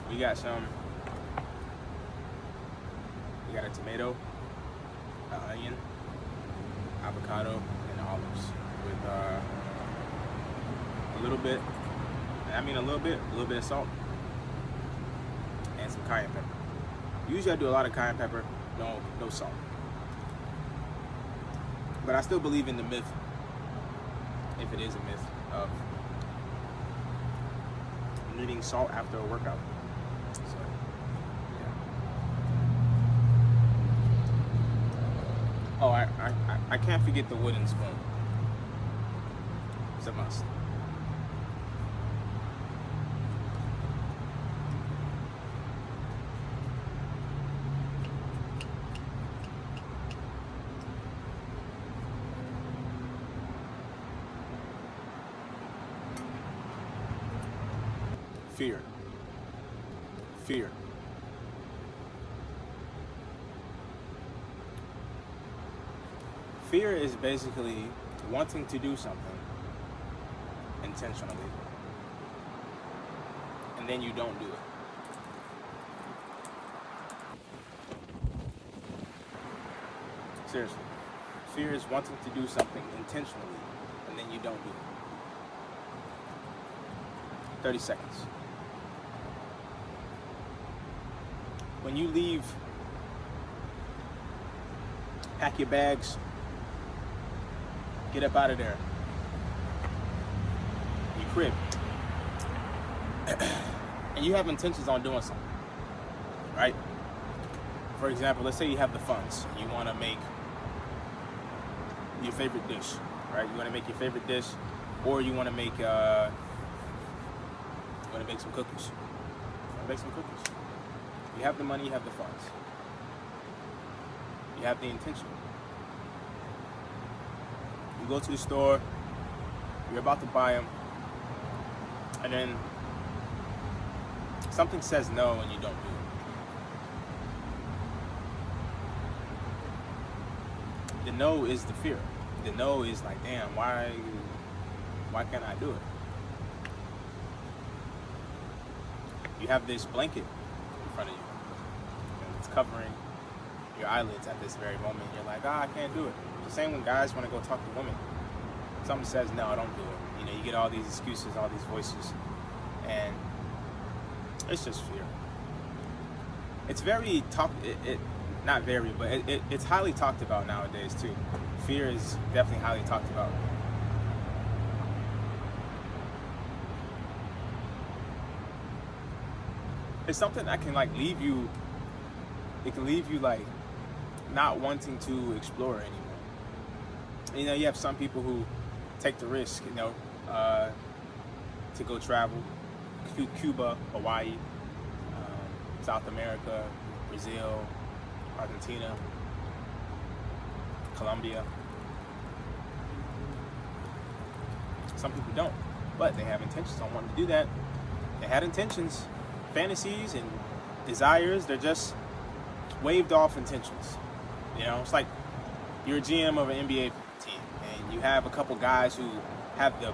We got a tomato, an onion, avocado, and olives with a little bit of salt and some cayenne pepper. Usually I do a lot of cayenne pepper, no salt. But I still believe in the myth, if it is a myth, of needing salt after a workout. So, yeah. Oh, I can't forget the wooden spoon. It's a must. Fear. Fear. Fear is basically wanting to do something intentionally, and then you don't do it. Seriously. Fear is wanting to do something intentionally, and then you don't do it. 30 seconds. When you leave, pack your bags, get up out of there, your crib, and you have intentions on doing something, right? For example, let's say you have the funds, you want to make your favorite dish, right? You want to make your favorite dish, or you want to make some cookies. You have the money, you have the funds. You have the intention. You go to the store, you're about to buy them, and then something says no and you don't do it. The no is the fear. The no is like, damn, why can't I do it? You have this blanket in front of you, and it's covering your eyelids at this very moment. You're like, I can't do it. It's the same when guys want to go talk to women. Something says, no, don't do it. You know, you get all these excuses, all these voices, and it's just fear. It's very it's highly talked about nowadays too. Fear is definitely highly talked about. It's something that can leave you. It can leave you not wanting to explore anymore. You know, you have some people who take the risk, to go travel, Cuba, Hawaii, South America, Brazil, Argentina, Colombia. Some people don't, but they have intentions on wanting to do that. They had intentions, fantasies, and desires. They're just waved off intentions. You know, it's like you're a GM of an NBA team, and you have a couple guys who have the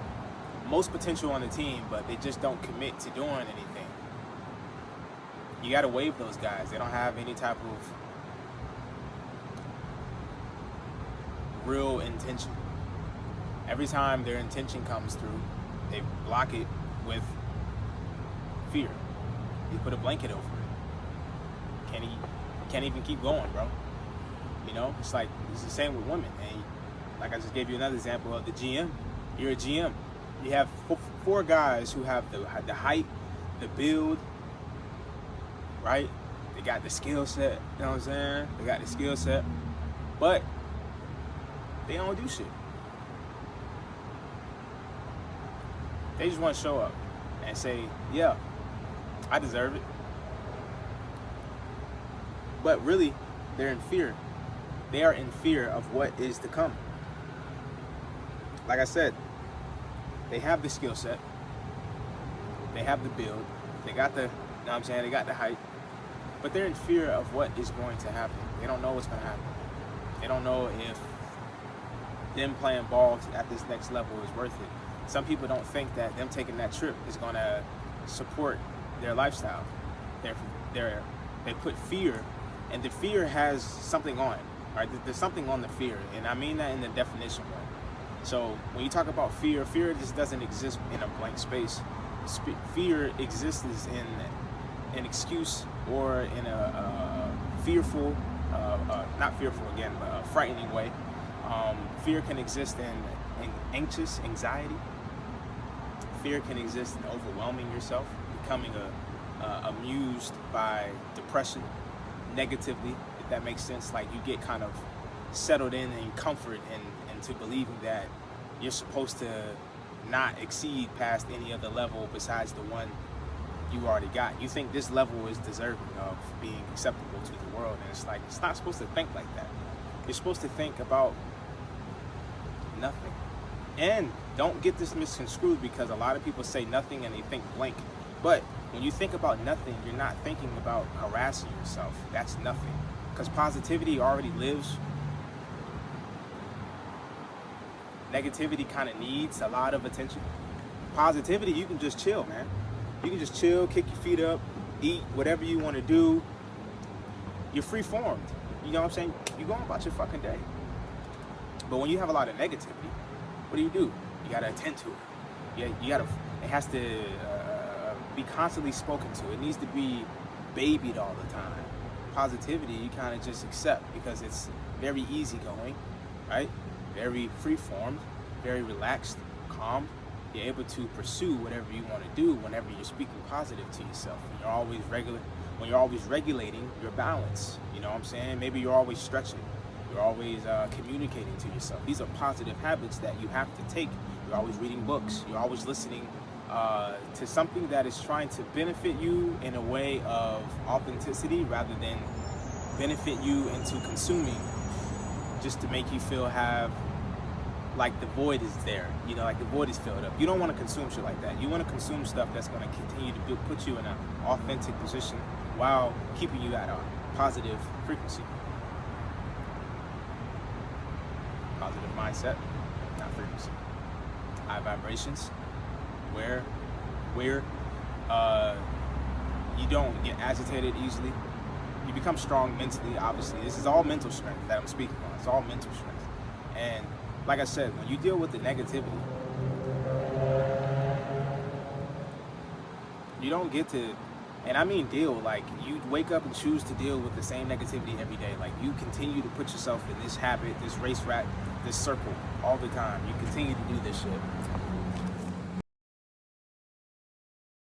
most potential on the team, but they just don't commit to doing anything. You got to waive those guys. They don't have any type of real intention. Every time their intention comes through, they block it with fear. You put a blanket over it. Can't even keep going, bro. You know, it's the same with women. And like I just gave you another example of the GM. You're a GM. You have four guys who have the height, the build, right? They got the skill set. You know what I'm saying? They got the skill set, but they don't do shit. They just want to show up and say, yeah, I deserve it. But really, they're in fear. They are in fear of what is to come. Like I said, they have the skill set. They have the build. They got the, they got the height. But they're in fear of what is going to happen. They don't know what's going to happen. They don't know if them playing ball at this next level is worth it. Some people don't think that them taking that trip is going to support their lifestyle. they put fear, and the fear has something on it. Right? There's something on the fear, and I mean that in the definition way. So when you talk about fear, fear just doesn't exist in a blank space. Fear exists in an excuse or in a fearful, not fearful again, but a frightening way. Fear can exist in anxious anxiety. Fear can exist in overwhelming yourself, becoming amused by depression negatively, if that makes sense. Like you get kind of settled in comfort into believing that you're supposed to not exceed past any other level besides the one you already got. You think this level is deserving of being acceptable to the world, and it's like, it's not supposed to think like that. You're supposed to think about nothing. And don't get this misconstrued, because a lot of people say nothing and they think blank. But when you think about nothing, you're not thinking about harassing yourself. That's nothing. Because positivity already lives. Negativity kind of needs a lot of attention. Positivity, you can just chill, man. You can just chill, kick your feet up, eat, whatever you want to do. You're free-formed. You know what I'm saying? You're going about your fucking day. But when you have a lot of negativity, what do? You gotta attend to it. You gotta. It has to be constantly spoken to. It needs to be babied all the time. Positivity, you kind of just accept, because it's very easygoing, right? Very free-formed, very relaxed, calm. You're able to pursue whatever you want to do whenever you're speaking positive to yourself. When you're always regulating your balance. You know what I'm saying? Maybe you're always stretching. You're always communicating to yourself. These are positive habits that you have to take. You're always reading books. You're always listening to something that is trying to benefit you in a way of authenticity, rather than benefit you into consuming just to make you feel like the void is there. You know, like the void is filled up. You don't want to consume shit like that. You want to consume stuff that's going to continue to put you in an authentic position while keeping you at a positive frequency. Positive mindset, not frequency. High vibrations, where you don't get agitated easily. You become strong mentally, obviously. This is all mental strength that I'm speaking on. It's all mental strength. And like I said, when you deal with the negativity, you don't get to, and I mean deal, like you wake up and choose to deal with the same negativity every day. Like you continue to put yourself in this habit, this race rat, this circle all the time. You continue to do this shit.